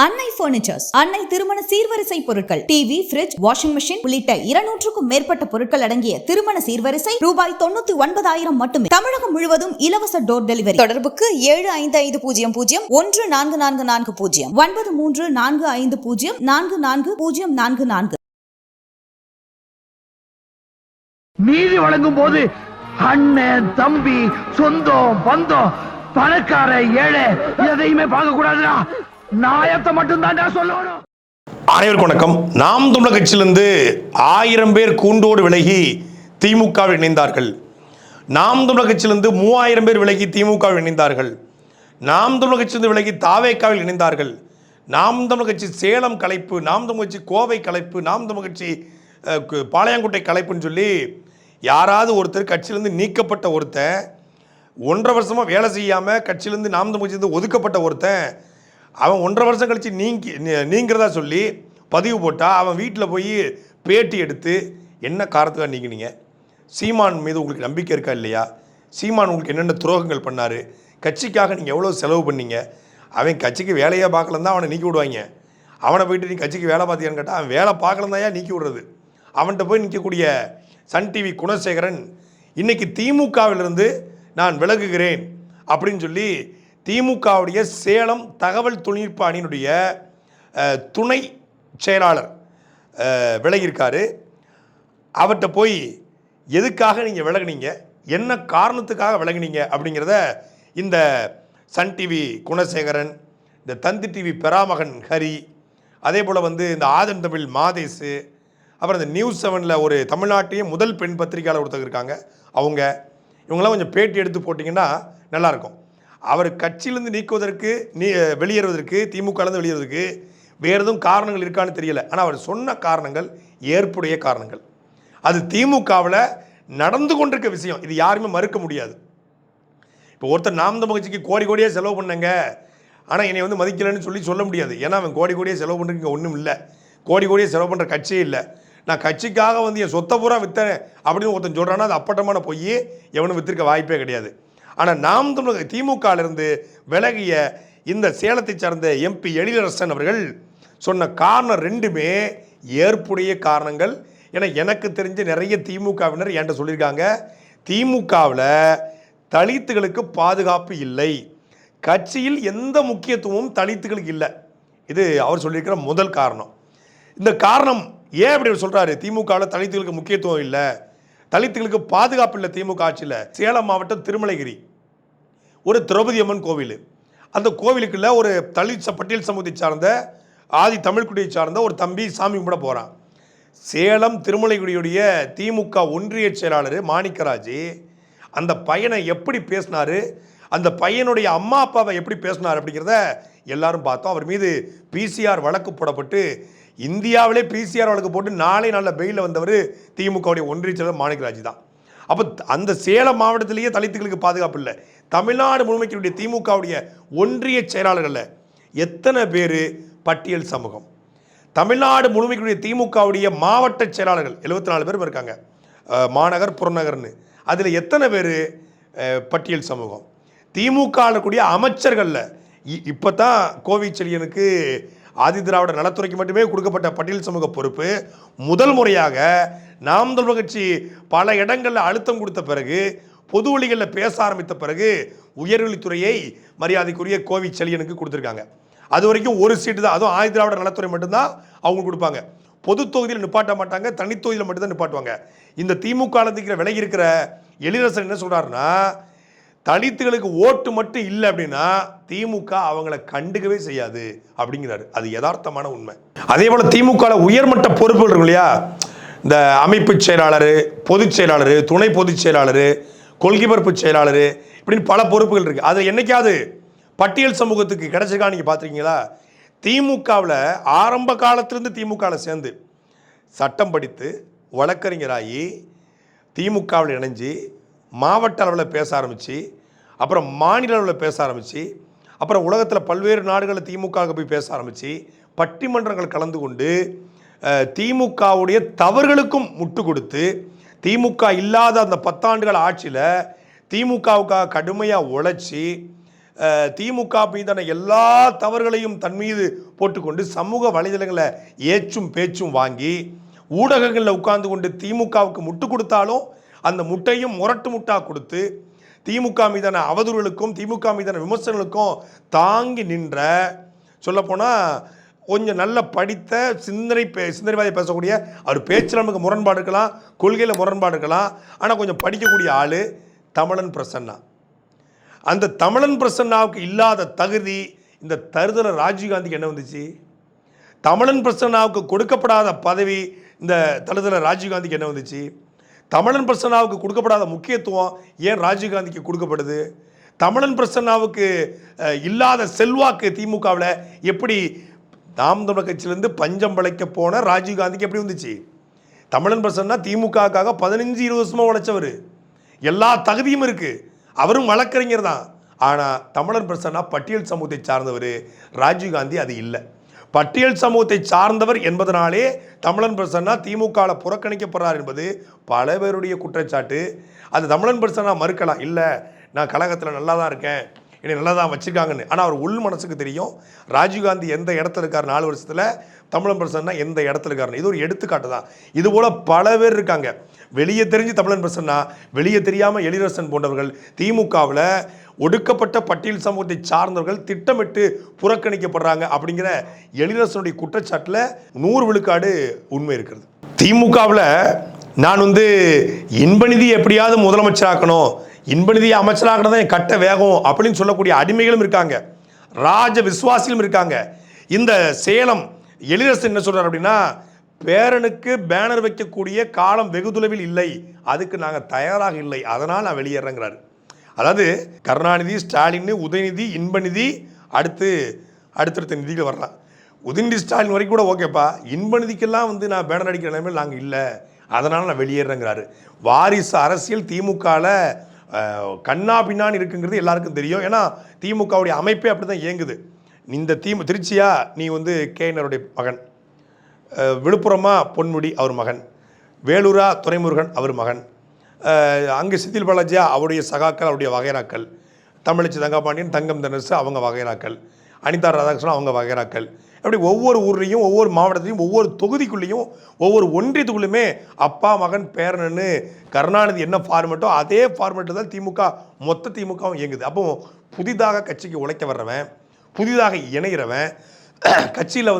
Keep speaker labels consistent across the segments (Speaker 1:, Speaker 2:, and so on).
Speaker 1: அன்னை பர்னிச்சர்ஸ், அன்னை திருமண சீர்வரிசை பொருட்கள், டிவி, ஃபிரிட்ஜ், வாஷிங் மெஷின் உள்ளிட்ட 200க்கும் மேற்பட்ட பொருட்கள் அடங்கிய திருமண சீர்வரிசை ரூபாய் 99,000 மட்டுமே. தமிழகம் முழுவதும் இலவச டோர் டெலிவரி. தொடர்புக்கு 7550144440 9345044044.
Speaker 2: நீதி வழங்கும் போது அண்ணன், தம்பி, சொந்தம், பந்தம், பணக்கார, ஏழை எதையுமே பார்க்க கூடாதுடா. நாயத்தை மட்டும் தான் சொல்லணும்.
Speaker 3: அனைவருக்கும் வணக்கம். நாம் தமிழர் கட்சியிலிருந்து 1000 பேர் கூண்டோடு விலகி திமுகவில் இணைந்தார்கள். நாம் தமிழர் கட்சியிலிருந்து 3000 பேர் விலகி திமுகவில் இணைந்தார்கள். நாம் தமிழர் கட்சியிலிருந்து விலகி தாவேக்காவில் இணைந்தார்கள். நாம் தமிழர் கட்சி சேலம் கலைப்பு, நாம் தமிழர் கட்சி கோவை கலைப்பு, நாம் தமிழர் கட்சி பாளையங்கோட்டை கலைப்புன்னு சொல்லி யாராவது ஒருத்தர் கட்சியிலேருந்து நீக்கப்பட்ட ஒருத்தன், 1.5 வருஷமாக வேலை செய்யாமல் கட்சியிலேருந்து நாம் தமிழர் கட்சியிலேருந்து ஒதுக்கப்பட்ட ஒருத்தன், அவன் 1.5 வருஷம் கழித்து நீங்கிறதா சொல்லி பதிவு போட்டால் அவன் வீட்டில் போய் பேட்டி எடுத்து என்ன காரணத்துக்காக நீங்கினீங்க, சீமான் மீது உங்களுக்கு நம்பிக்கை இருக்கா இல்லையா, சீமான் உங்களுக்கு என்னென்ன துரோகங்கள் பண்ணார், கட்சிக்காக நீங்கள் எவ்வளோ செலவு பண்ணீங்க, அவன் கட்சிக்கு வேலையாக பார்க்கலன்னு தான் அவனை நீக்கி விடுவாங்க. அவனை போய்ட்டு நீ கட்சிக்கு வேலை பார்த்தியான்னு கேட்டால் அவன் வேலை பார்க்கலன்னு தான் நீக்கி விடுறது. அவன்கிட்ட போய் நிற்கக்கூடிய சன் டிவி குணசேகரன் இன்றைக்கி திமுகவிலிருந்து நான் விலகுகிறேன் அப்படின்னு சொல்லி திமுகவுடைய சேலம் தகவல் தொழில்நுட்ப அணியினுடைய துணை செயலாளர் விலகியிருக்காரு. அவர்கிட்ட போய் எதுக்காக நீங்கள் விலகுனீங்க, என்ன காரணத்துக்காக விலகுனீங்க அப்படிங்கிறத இந்த சன் டிவி குணசேகரன், இந்த தந்தி டிவி பெராமகன் ஹரி, அதே போல் இந்த ஆதன் தமிழ் மாதேசு, அப்புறம் இந்த நியூஸ் 7 ஒரு தமிழ்நாட்டையும் முதல் பெண் பத்திரிகையாளர் ஒருத்தர் இருக்காங்க, இவங்களாம் கொஞ்சம் பேட்டி எடுத்து போட்டிங்கன்னா நல்லாயிருக்கும். அவர் கட்சியிலேருந்து நீக்குவதற்கு வெளியேறுவதற்கு, திமுகலேருந்து வெளியேறுவதற்கு வேறு எதுவும் காரணங்கள் இருக்கான்னு தெரியல. ஆனால் அவர் சொன்ன காரணங்கள் ஏற்புடைய காரணங்கள். அது திமுகவில் நடந்து கொண்டிருக்க விஷயம், இது யாருமே மறுக்க முடியாது. இப்போ ஒருத்தர் நாம் தமிழர் கட்சிக்கு கோடியாக செலவு பண்ணங்க, ஆனால் என்னை மதிக்கலைன்னு சொல்ல முடியாது. ஏன்னா அவன் கோடியாக செலவு பண்ணுறதுக்கு ஒன்றும் இல்லை, கோடியாக செலவு பண்ணுற கட்சியே இல்லை. நான் கட்சிக்காக என் சொத்தை பூரா விற்றேன் அப்படின்னு ஒருத்தன் சொல்கிறான்னா அது அப்பட்டமான போய் எவனும் வித்திருக்க வாய்ப்பே கிடையாது. ஆனால் நாம் தமிழர் திமுகவிலிருந்து விலகிய இந்த சேலத்தை சார்ந்த எம்பி எழிலரசன் அவர்கள் சொன்ன காரணம் ரெண்டுமே ஏற்புடைய காரணங்கள். ஏன்னா எனக்கு தெரிஞ்ச நிறைய திமுகவினர் என்கிட்ட சொல்லியிருக்காங்க, திமுகவில் தலித்துகளுக்கு பாதுகாப்பு இல்லை, கட்சியில் எந்த முக்கியத்துவமும் தலித்துகளுக்கு இல்லை. இது அவர் சொல்லியிருக்கிற முதல் காரணம். இந்த காரணம் ஏன் அப்படி சொல்கிறாரு, திமுகவில் தலித்துகளுக்கு முக்கியத்துவம் இல்லை, தலித்துகளுக்கு பாதுகாப்பு இல்லை திமுக ஆட்சியில். சேலம் மாவட்டம் திருமலைகிரி ஒரு திரௌபதி அம்மன் கோவில், அந்த கோவிலுக்குள்ள ஒரு தலித் பட்டியல் சமூகத்தை சார்ந்த ஆதி தமிழ்குடியை சார்ந்த ஒரு தம்பி சாமி கும்பிட போகிறான். சேலம் திருமலைகுடியுடைய திமுக ஒன்றிய செயலாளர் மாணிக்கராஜ் அந்த பையனை எப்படி பேசினார், அந்த பையனுடைய அம்மா அப்பாவை எப்படி பேசினார் அப்படிங்கிறத எல்லாரும் பார்த்தோம். அவர் மீது PCR வழக்கு போடப்பட்டு இந்தியாவிலே PCR வழக்கு போட்டு நாளை நல்ல பெயிலில் வந்தவர் திமுகவுடைய ஒன்றிய செயலர் மாணிக்கராஜ் தான். அப்போ அந்த சேலம் மாவட்டத்திலேயே தலித்துகளுக்கு பாதுகாப்பு இல்லை. தமிழ்நாடு முழுமைக்குடைய திமுகவுடைய ஒன்றிய செயலாளர்கள் எத்தனை பேர் பட்டியல் சமூகம், தமிழ்நாடு முழுமைக்குடைய திமுகவுடைய மாவட்ட செயலாளர்கள் 74 பேர் இருக்காங்க, மாநகர் புறநகர்னு, அதில் எத்தனை பேர் பட்டியல் சமூகம். திமுக கூடிய அமைச்சர்களில் இப்போ தான் கோவிச்செழியனுக்கு ஆதி திராவிட நலத்துறைக்கு மட்டுமே கொடுக்கப்பட்ட பட்டியல் சமூக பொறுப்பு முதல் முறையாக நாம் தமிழர் கட்சி பல இடங்களில் அழுத்தம் கொடுத்த பிறகு, பொது வழிகளில் பேச ஆரம்பித்த பிறகு உயர்கல்வித்துறையை மரியாதைக்குரிய கோவிச்செழியனுக்கு கொடுத்துருக்காங்க. அது வரைக்கும் ஒரு சீட்டு தான், அதுவும் ஆதி திராவிட நலத்துறை மட்டும்தான் அவங்க கொடுப்பாங்க. பொது தொகுதியில் நிப்பாட்ட மாட்டாங்க, தனித்தொகுதியில் மட்டும்தான் நிப்பாட்டுவாங்க. இந்த திமுக விலகி இருக்கிற எழிலரசன் என்ன சொல்கிறாருன்னா, தலித்துகளுக்கு ஓட்டு மட்டும் இல்லை அப்படின்னா திமுக அவங்களை கண்டுக்கவே செய்யாது அப்படிங்கிறாரு. அது யதார்த்தமான உண்மை. அதே போல் திமுகவில் உயர்மட்ட பொறுப்புகள் இருக்கும் இல்லையா, இந்த அமைப்பு செயலாளர், பொதுச் செயலாளர், துணை பொதுச் செயலாளர், கொள்கை பரப்பு செயலாளர், இப்படின்னு பல பொறுப்புகள் இருக்குது. அது என்னைக்காவது பட்டியல் சமூகத்துக்கு கிடைச்சிருக்கா நீங்கள் பார்த்துருக்கீங்களா? திமுகவில் ஆரம்ப காலத்திலேருந்து திமுகவில் சேர்ந்து சட்டம் படித்து வழக்கறிஞராகி திமுகவில் இணைஞ்சு மாவட்ட அளவில் பேச ஆரம்பித்து, அப்புறம் மாநில அளவில் பேச ஆரம்பித்து, அப்புறம் உலகத்தில் பல்வேறு நாடுகளில் திமுகவுக்கு போய் பேச ஆரம்பித்து பட்டிமன்றங்கள் கலந்து கொண்டு திமுகவுடைய தவறுகளுக்கும் முட்டு கொடுத்து, திமுக இல்லாத அந்த 10 ஆண்டுகள் ஆட்சியில் திமுகவுக்காக கடுமையாக உழைச்சி திமுக மீதான எல்லா தவறுகளையும் தன் மீது போட்டுக்கொண்டு சமூக வலைதளங்களை ஏச்சும் பேச்சும் வாங்கி ஊடகங்களில் உட்கார்ந்து கொண்டு திமுகவுக்கு முட்டு கொடுத்தாலும் அந்த முட்டையும் முரட்டு முட்டா கொடுத்து திமுக மீதான அவதூறுகளுக்கும் திமுக மீதான விமர்சனங்களுக்கும் தாங்கி நின்ற சொல்லப்போனால் கொஞ்சம் நல்ல படித்த சிந்தனைவாதி பேசக்கூடிய அவர் பேச்சில் நமக்கு முரண்பாடு இருக்கலாம், கொள்கையில் முரண்பாடு இருக்கலாம், ஆனால் கொஞ்சம் படிக்கக்கூடிய ஆள் தமிழன் பிரசன்னா. அந்த தமிழன் பிரசன்னாவுக்கு இல்லாத தகுதி இந்த தருதல ராஜீவ்காந்திக்கு என்ன வந்துச்சு? தமிழன் பிரசன்னாவுக்கு கொடுக்கப்படாத பதவி இந்த தருதல ராஜீவ்காந்திக்கு என்ன வந்துச்சு? தமிழன் பிரசன்னாவுக்கு கொடுக்கப்படாத முக்கியத்துவம் ஏன் ராஜீவ்காந்திக்கு கொடுக்கப்படுது? தமிழன் பிரசன்னாவுக்கு இல்லாத செல்வாக்கு திமுகவில் எப்படி நாம் தமிழர் கட்சியிலேருந்து பஞ்சம் பிழைக்க போன ராஜீவ்காந்திக்கு எப்படி வந்துச்சு? தமிழன் பிரசன்னா திமுகவுக்காக 15-20 வருஷமாக உழைச்சவர், எல்லா தகுதியும் இருக்குது, அவரும் வழக்கறிஞர் தான். ஆனால் தமிழன் பிரசன்னா பட்டியல் சமூகத்தை சார்ந்தவர், ராஜீவ்காந்தி அது இல்லை. பட்டியல் சமூகத்தை சார்ந்தவர் என்பதனாலே தமிழன் பிரசன்னா திமுகவில் புறக்கணிக்கப்படுறார் என்பது பல பேருடைய குற்றச்சாட்டு. அது தமிழன் பிரசன்னா மறுக்கலாம், இல்லை நான் கழகத்தில் நல்லா தான் இருக்கேன், என்னை நல்லா தான் வச்சுருக்காங்கன்னு. ஆனால் அவர் உள் மனசுக்கு தெரியும் ராஜீவ்காந்தி எந்த இடத்துல இருக்கார், 4 வருஷத்தில் தமிழன் பிரசன்னா எந்த இடத்துல இருக்காருன்னு. இது ஒரு எடுத்துக்காட்டு தான். இதுபோல் பல பேர் இருக்காங்க. வெளியே தெரிஞ்சு தமிழன் பிரசன்னா, வெளியே தெரியாமல் எழிலரசன் போன்றவர்கள் திமுகவில் ஒடுக்கப்பட்ட பட்டியல் சமூகத்தை சார்ந்தவர்கள் திட்டமிட்டு புறக்கணிக்கப்படுறாங்க அப்படிங்கிற எழிலரசனுடைய குற்றச்சாட்டில் 100 விழுக்காடு உண்மை இருக்கிறது. திமுகவில் நான் இன்பநிதி எப்படியாவது முதலமைச்சராக்கணும், இன்பநிதியை அமைச்சராக்கணும் தான் கட்ட வேகம் அப்படின்னு சொல்லக்கூடிய அடிமைகளும் இருக்காங்க, ராஜ விசுவாசிகளும் இருக்காங்க. இந்த சேலம் எழிலரசன் என்ன சொல்றாரு அப்படின்னா, பேரனுக்கு பேனர் வைக்கக்கூடிய காலம் வெகு தொலைவில் இல்லை, அதுக்கு நாங்கள் தயாராக இல்லை, அதனால் நான் வெளியேறேங்கிறாரு. அதாவது கருணாநிதி, ஸ்டாலின், உதயநிதி, இன்பநிதி, அடுத்தடுத்த நிதிகள் வரலாம். உதயநிதி ஸ்டாலின் வரைக்கும் கூட ஓகேப்பா, இன்பநிதிக்கெல்லாம் நான் பேனர் அடிக்கிற நிலைமையில் நாங்கள் இல்லை, அதனால் நான் வெளியேறேங்கிறாரு. வாரிசு அரசியல் திமுகவில் கண்ணா பின்னான்னு இருக்குங்கிறது எல்லாருக்கும் தெரியும். ஏன்னா திமுகவுடைய அமைப்பே அப்படி தான் இயங்குது. இந்த திருச்சியா நீ கேஎன்ஆருடைய மகன், விழுப்புரமா பொன்முடி அவர் மகன், வேலூரா துரைமுருகன் அவர் மகன், அங்கே செந்தில் பாலாஜியா அவருடைய சகாக்கள், அவருடைய வகைராக்கள், தமிழச்சி தங்கபாண்டியன், தங்கம் தனசு அவங்க வகைராக்கள், அனிதா ராதாகிருஷ்ணன் அவங்க வகைராக்கள். அப்படி ஒவ்வொரு ஊர்லேயும் ஒவ்வொரு மாவட்டத்திலையும் ஒவ்வொரு தொகுதிக்குள்ளேயும் ஒவ்வொரு ஒன்றியத்துக்குள்ளுமே அப்பா மகன் பேரனு கருணாநிதி என்ன ஃபார்மெட்டோ அதே ஃபார்மெட்டு தான் திமுக மொத்த திமுகவும் இயங்குது. அப்போ புதிதாக கட்சிக்கு உழைக்க வர்றவன், புதிதாக இணைகிறவன், கட்சியில்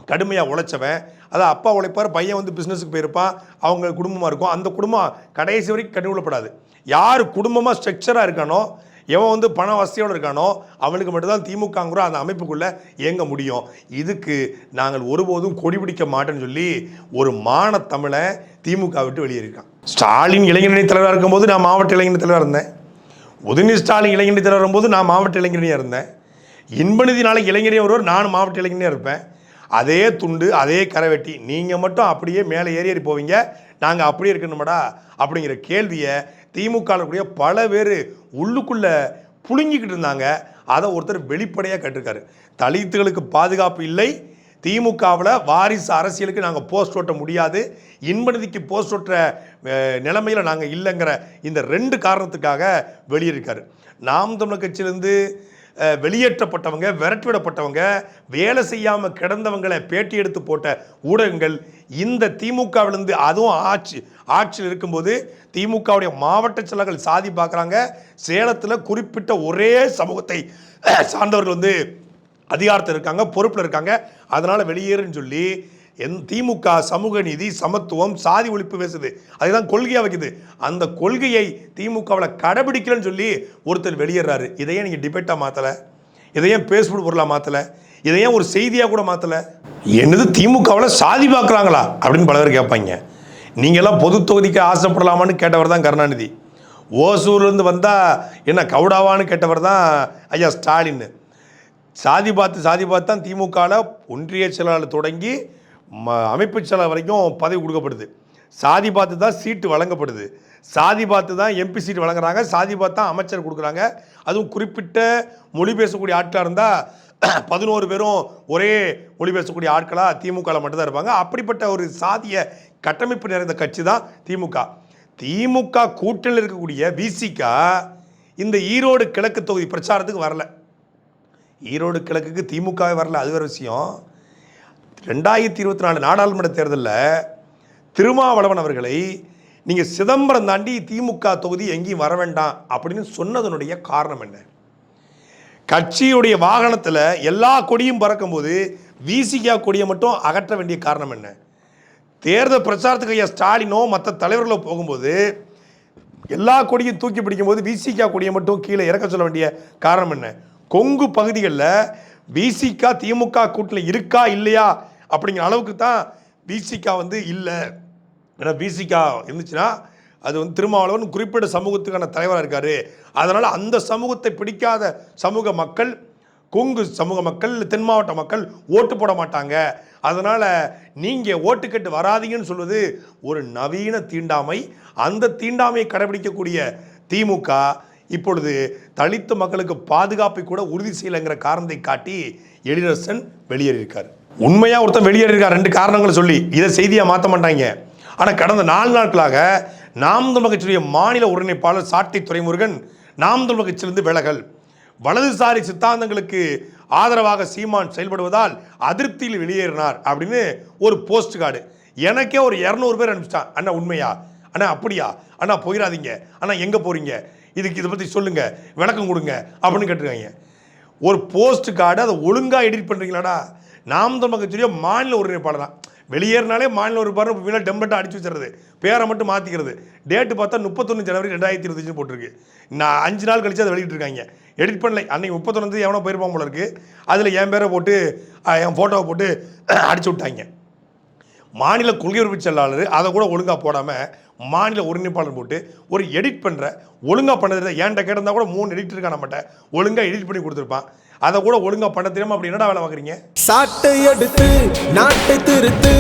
Speaker 3: கடுமையாக உழைச்சவன், அதான் அப்பா உழைப்பார், பையன் பிஸ்னஸுக்கு போயிருப்பான், அவங்க குடும்பமாக இருக்கும், அந்த குடும்பம் கடைசி வரைக்கும் கண்டுகொள்ளப்படாது. யார் குடும்பமாக ஸ்ட்ரக்சராக இருக்கானோ, எவன் பண வசதியோடு இருக்கானோ அவனுக்கு மட்டும்தான் திமுகங்கிற அந்த அமைப்புக்குள்ளே இயங்க முடியும். இதுக்கு நாங்கள் ஒருபோதும் கொடி பிடிக்க மாட்டேன்னு சொல்லி ஒரு மான தமிழை திமுக விட்டு வெளியேறியிருக்கான். ஸ்டாலின் இளைஞரணி தலைவராக இருக்கும்போது நான் மாவட்ட இளைஞரணி தலைவராக இருந்தேன், உதயநிதி ஸ்டாலின் இளைஞரணி தலைவர் வரும்போது நான் மாவட்ட இளைஞரணியாக இருந்தேன், இன்பநிதி நாளைக்கு இளைஞரையும் ஒருவர் நான் மாவட்ட இளைஞரையாக இருப்பேன். அதே துண்டு அதே கரைவெட்டி, நீங்கள் மட்டும் அப்படியே மேலே ஏறி போவீங்க, நாங்கள் அப்படியே இருக்கணுமாடா அப்படிங்கிற கேள்வியை திமுகவுடைய பல பேர் உள்ளுக்குள்ளே புழுங்கிக்கிட்டு இருந்தாங்க. அதை ஒருத்தர் வெளிப்படையாக கேட்டிருக்காரு. தலித்துகளுக்கு பாதுகாப்பு இல்லை, திமுகவில் வாரிசு அரசியலுக்கு நாங்கள் போஸ்ட் ஓட்ட முடியாது, இன்பநிதிக்கு போஸ்ட் ஓட்டுற நிலைமையில் நாங்கள் இல்லைங்கிற இந்த 2 காரணத்துக்காக வெளியேறிருக்காரு. நாம் தமிழர் கட்சியிலேருந்து வெளியேற்றப்பட்டவங்க, விரட்டிவிடப்பட்டவங்க, வேலை செய்யாமல் கிடந்தவங்களை பேட்டி எடுத்து போட்ட ஊடகங்கள் இந்த திமுகவிலிருந்து, அதுவும் ஆட்சியில் இருக்கும்போது திமுகவுடைய மாவட்ட செயலாளர்கள் சாதி பார்க்குறாங்க. சேலத்தில் குறிப்பிட்ட ஒரே சமூகத்தை சார்ந்தவர்கள் அதிகாரத்தில் இருக்காங்க, பொறுப்பில் இருக்காங்க, அதனால் வெளியேறுன்னு சொல்லி திமுக சமூக நீதி, சமத்துவம், சாதி ஒழிப்பு பேசுது, அதுதான் கொள்கையாக வைக்குது. அந்த கொள்கையை திமுகவில் கடைபிடிக்கலன்னு சொல்லி ஒருத்தர் வெளியேறாரு. இதையே நீங்கள் டிபேட்டாக மாற்றலை, இதையும் பேஸ்புக் பொருளாக மாற்றலை, இதையும் ஒரு செய்தியாக கூட மாற்றலை. என்னது திமுகவில் சாதி பார்க்குறாங்களா அப்படின்னு பல பேர் கேட்பாங்க. நீங்கள்லாம் பொது தொகுதிக்கு ஆசைப்படலாமான்னு கேட்டவர் தான் கருணாநிதி. ஓசூர்லேருந்து வந்தால் என்ன கவுடாவான்னு கேட்டவர் தான் ஐயா ஸ்டாலின். சாதி பார்த்து தான் திமுகவில் ஒன்றிய செயலாளர் தொடங்கி அமைப்பு செயலாளர் வரைக்கும் பதவி கொடுக்கப்படுது. சாதி பார்த்து தான் சீட்டு வழங்கப்படுது, சாதி பார்த்து தான் எம்பி சீட்டு வழங்குறாங்க, சாதி பார்த்து தான் அமைச்சர் கொடுக்குறாங்க. அதுவும் குறிப்பிட்ட மொழி பேசக்கூடிய ஆட்களாக இருந்தால் 11 பேரும் ஒரே மொழி பேசக்கூடிய ஆட்களாக திமுகவில் மட்டும்தான் இருப்பாங்க. அப்படிப்பட்ட ஒரு சாதிய கட்டமைப்பு நிறைந்த கட்சி தான் திமுக. திமுக கூட்டணியில் இருக்கக்கூடிய விசிக இந்த ஈரோடு கிழக்கு தொகுதி பிரச்சாரத்துக்கு வரல. ஈரோடு கிழக்குக்கு திமுகவே வரல, அது வேறு விஷயம். 2024 நாடாளுமன்ற தேர்தலில் திருமாவளவன் அவர்களை நீங்கள் சிதம்பரம் தாண்டி திமுக தொகுதி எங்கேயும் வர வேண்டாம் அப்படின்னு சொன்னதனுடைய காரணம் என்ன? கட்சியுடைய வாகனத்தில் எல்லா கொடியும் பறக்கும்போது விசிகா கொடியை மட்டும் அகற்ற வேண்டிய காரணம் என்ன? தேர்தல் பிரச்சாரத்துக்கு ஐயா ஸ்டாலினோ மற்ற தலைவர்களோ போகும்போது எல்லா கொடியும் தூக்கி பிடிக்கும்போது விசிகா கொடியை மட்டும் கீழே இறக்க சொல்ல வேண்டிய காரணம் என்ன? கொங்கு பகுதிகளில் விசிகா திமுக கூட்டில் இருக்கா இல்லையா அப்படிங்கிற அளவுக்கு தான் விசிகா இல்லை. ஏன்னா விசிகா இருந்துச்சுன்னா அது திருமாவளவன் குறிப்பிட்ட சமூகத்துக்கான தலைவராக இருக்கார். அதனால் அந்த சமூகத்தை பிடிக்காத சமூக மக்கள், கொங்கு சமூக மக்கள், தென் மாவட்ட மக்கள் ஓட்டு போட மாட்டாங்க. அதனால் நீங்கள் ஓட்டு கேட்டு வராதீங்கன்னு சொல்வது ஒரு நவீன தீண்டாமை. அந்த தீண்டாமையை கடைபிடிக்கக்கூடிய திமுக இப்பொழுது தலித்து மக்களுக்கு பாதுகாப்பை கூட உறுதி செய்யலைங்கிற காரணத்தை காட்டி எழிலரசன் வெளியேறியிருக்கார். உண்மையாக ஒருத்தன் வெளியேறியிருக்கார் 2 காரணங்களை சொல்லி. இதை செய்தியாக மாற்ற மாட்டாங்க. ஆனால் கடந்த 4 நாட்களாக நாம் தமிழர் கட்சியுடைய மாநில ஒருங்கிணைப்பாளர் சாட்டை துரைமுருகன் நாம் தமிழர் கட்சியிலிருந்து விலகல், வலதுசாரி சித்தாந்தங்களுக்கு ஆதரவாக சீமான் செயல்படுவதால் அதிருப்தியில் வெளியேறினார் அப்படின்னு ஒரு போஸ்ட் கார்டு எனக்கே ஒரு 200 பேர் அனுப்பிச்சிட்டான். அண்ணா உண்மையா? அண்ணா அப்படியா? அண்ணா போயிடாதீங்க, அண்ணா எங்கே போகிறீங்க, இதை பற்றி சொல்லுங்கள், விளக்கம் கொடுங்க அப்படின்னு கேட்டிருக்காங்க. ஒரு போஸ்ட் கார்டு அதை ஒழுங்காக எடிட் பண்ணுறீங்களாடா? நாம் தமிழர் கட்சியுடைய மாநில ஒருங்கிணைப்பாளர் தான். வெளியேறினாலே மாநில ஒரு பாரு வீணாக டெம்ப்ளேட்டாக அடிச்சு வச்சுறது, பேரை மட்டும் மாற்றிக்கிறது. டேட்டு பார்த்தா 31 ஜனவரி 2025 போட்டிருக்கு. நான் 5 நாள் கழிச்சு அதை வெளியிட்டிருக்காங்க. எடிட் பண்ணலை. அன்றைக்கி 31 எவனோ போயிருப்பான் போல இருக்குது. அதில் என் பேரை போட்டு என் ஃபோட்டோவை போட்டு அடிச்சு விட்டாங்க. மாநில கொள்கை உறுப்பு செயலாளர் அதை கூட ஒழுங்காக போடாமல் மாநில ஒருங்கிணைப்பாளர் போட்டு ஒரு எடிட் பண்ணுற ஒழுங்காக பண்ணதில்லை. ஏன்ட்ட கேட்டிருந்தா கூட 3 எடிட் இருக்கா நம்மகிட்ட, ஒழுங்காக எடிட் பண்ணி கொடுத்துருப்பான். அதை கூட ஒழுங்காக பண்ண தெரியாமல் அப்படி என்னடா வேலை பார்க்குறீங்க?
Speaker 4: சாட்டை எடுத்து நாட்டை திருத்து